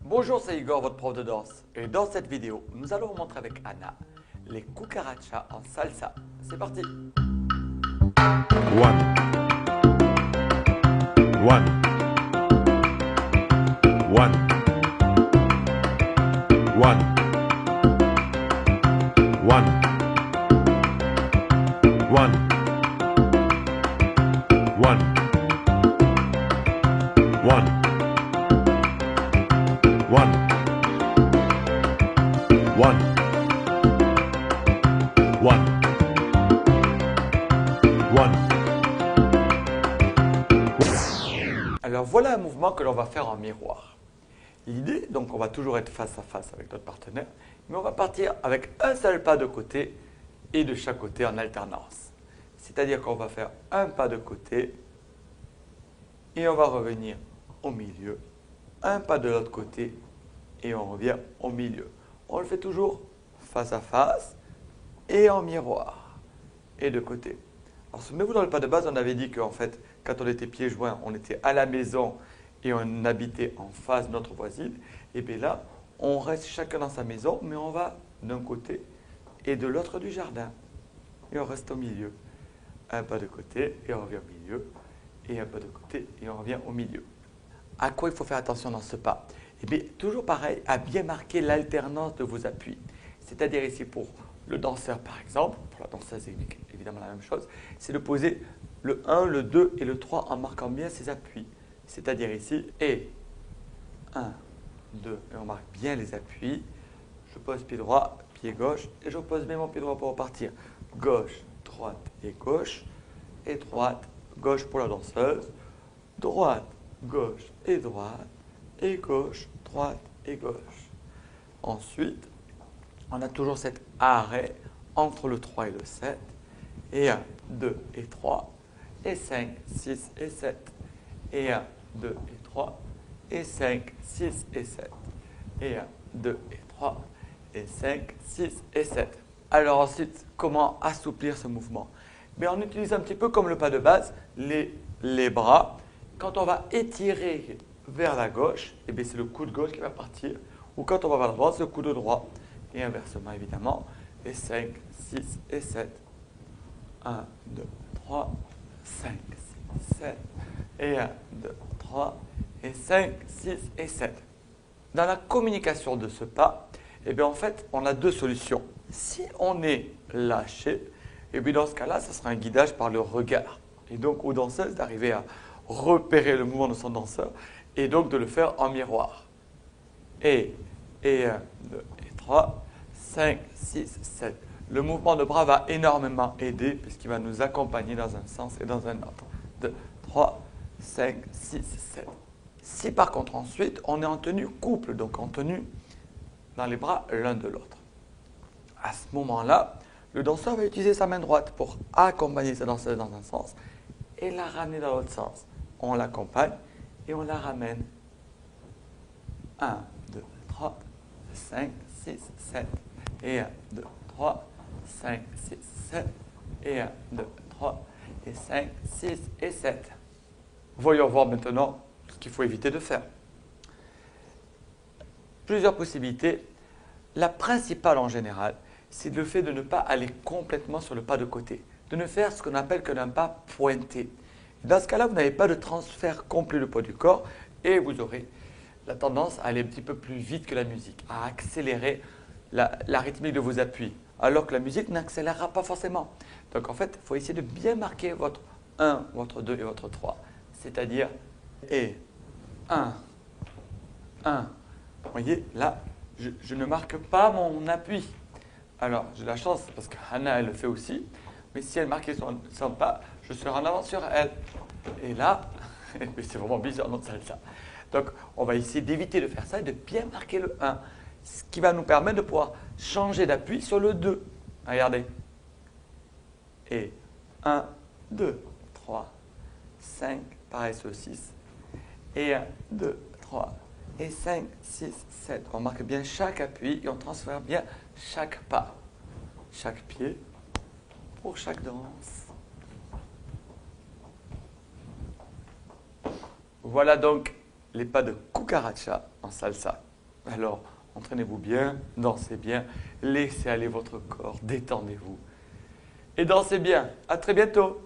Bonjour, c'est Igor, votre prof de danse. Et dans cette vidéo, nous allons vous montrer avec Anna les cucarachas en salsa. C'est parti. One, one, one, one, one, one, one, one, one, one, one, one. Alors voilà un mouvement que l'on va faire en miroir. L'idée, donc on va toujours être face à face avec notre partenaire, mais on va partir avec un seul pas de côté et de chaque côté en alternance. C'est-à-dire qu'on va faire un pas de côté et on va revenir au milieu, un pas de l'autre côté et on revient au milieu. On le fait toujours face à face et en miroir et de côté. Alors souvenez-vous, dans le pas de base, on avait dit qu'en fait, quand on était pieds joints, on était à la maison et on habitait en face de notre voisine. Et bien là, on reste chacun dans sa maison, mais on va d'un côté et de l'autre du jardin. Et on reste au milieu. Un pas de côté et on revient au milieu. Et un pas de côté et on revient au milieu. À quoi il faut faire attention dans ce pas? Eh bien, toujours pareil, à bien marquer l'alternance de vos appuis. C'est-à-dire ici pour le danseur par exemple, pour la danseuse évidemment la même chose, c'est de poser le 1, le 2 et le 3 en marquant bien ses appuis. C'est-à-dire ici, et 1, 2, et on marque bien les appuis. Je pose pied droit, pied gauche, et je pose bien mon pied droit pour repartir. Gauche, droite et gauche, et droite, gauche pour la danseuse, droite, gauche et droite, et gauche, droite et gauche. Ensuite, on a toujours cet arrêt entre le 3 et le 7, et 1, 2 et 3, et 5, 6 et 7, et 1, 2 et 3, et 5, 6 et 7, et 1, 2 et 3, et 5, 6 et 7. Alors ensuite, comment assouplir ce mouvement? On utilise un petit peu comme le pas de base, les bras. Quand on va étirer vers la gauche, c'est le coude gauche qui va partir, ou quand on va vers la droite, c'est le coude droit. Et inversement évidemment, et 5, 6 et 7. 1, 2, 3, 5, 6, 7, et 1, 2, 3, et 5, 6 et 7. Dans la communication de ce pas, en fait, on a deux solutions. Si on est lâché, dans ce cas-là, ce sera un guidage par le regard. Et donc aux danseuses d'arriver à repérer le mouvement de son danseur et donc de le faire en miroir. Et 1, 2 et 3, 5, 6, 7. Le mouvement de bras va énormément aider puisqu'il va nous accompagner dans un sens et dans un autre. 2, 3, 5, 6, 7. Si par contre ensuite on est en tenue couple, donc en tenue dans les bras l'un de l'autre, à ce moment-là, le danseur va utiliser sa main droite pour accompagner sa danseuse dans un sens et la ramener dans l'autre sens. On l'accompagne et on la ramène. 1, 2, 3, 5, 6, 7. Et 1, 2, 3, 5, 6, 7. Et 1, 2, 3, et 5, 6 et 7. Voyons voir maintenant ce qu'il faut éviter de faire. Plusieurs possibilités. La principale en général, c'est le fait de ne pas aller complètement sur le pas de côté, de ne faire ce qu'on appelle qu'un pas pointé. Dans ce cas-là, vous n'avez pas de transfert complet du poids du corps et vous aurez la tendance à aller un petit peu plus vite que la musique, à accélérer la rythmique de vos appuis, alors que la musique n'accélérera pas forcément. Donc en fait, il faut essayer de bien marquer votre 1, votre 2 et votre 3, c'est-à-dire et 1, 1. Vous voyez, là, je ne marque pas mon appui. Alors, j'ai la chance, parce que Hannah, elle le fait aussi, mais si elle marquait son pas, je serai en avance sur elle. Et là, c'est vraiment bizarre notre salsa. Donc, on va essayer d'éviter de faire ça et de bien marquer le 1, ce qui va nous permettre de pouvoir changer d'appui sur le 2. Regardez. Et 1, 2, 3, 5, pareil sur le 6. Et 1, 2, 3, et 5, 6, 7. On marque bien chaque appui et on transfère bien chaque pas, chaque pied pour chaque danse. Voilà donc les pas de cucaracha en salsa. Alors, entraînez-vous bien, dansez bien, laissez aller votre corps, détendez-vous. Et dansez bien. À très bientôt.